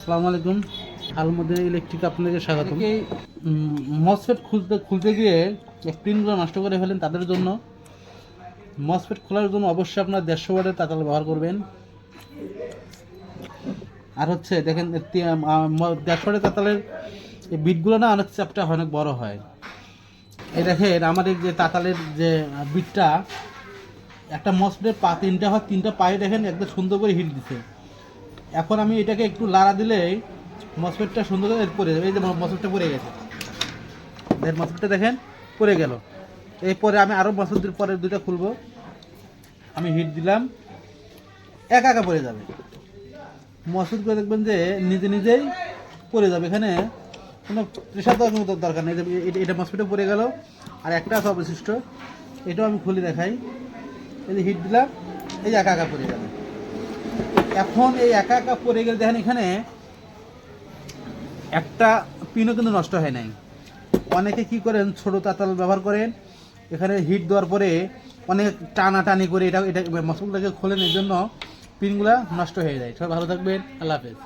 আসসালামু আলাইকুম। আলমদিনা ইলেকট্রিক আপনাদেরকে স্বাগতম। মসফেট খুলতে গিয়ে পিনগুলো নষ্ট করে ফেলেন, তাদের জন্য মসফেট খোলার জন্য অবশ্যই আপনার 150 ওয়াটের তাতাল ব্যবহার করবেন। আর হচ্ছে দেখেন 150 ওয়াটের তাতালের এই বিটগুলো না অনেক চ্যাপটা অনেক বড় হয়। এই দেখেন আমাদের যে তাতালের যে বিটটা, একটা মসফেটের তিনটা পায়ে দেখেন একদম সুন্দর করে হিট দিছে। এখন আমি এটাকে একটু লাড়া দিলেই মসফেটটা সুন্দর করে পড়ে যাবে। এই যে মসফেটটা পড়ে গেছে, মসফেটটা দেখেন পড়ে গেল। এরপরে আমি আরও মসফেটের পরে দুইটা খুলবো, আমি হিট দিলাম, একা একা পড়ে যাবে। মসফেট করে দেখবেন যে নিজে নিজেই পড়ে যাবে, এখানে কোনো প্রেশার দেওয়ার মতো দরকার নেই। এটা মসফেটে পড়ে গেল, আর একটা আছে অবশিষ্ট, এটাও আমি খুলে দেখাই। এই যে হিট দিলাম, এই যে একা একা পড়ে যাবে। এখন এই একা একা পড়ে গেলে দেখেন এখানে একটা পিনও কিন্তু নষ্ট হয় নাই। অনেকে কি করেন, ছোট তাতাল ব্যবহার করেন, এখানে হিট দেওয়ার পরে অনেক টানাটানি করে এটা মসফেটটাকে খোলেন, এর জন্য পিনগুলা নষ্ট হয়ে যায়। সবাই ভালো থাকবেন, আল্লাহ হাফেজ।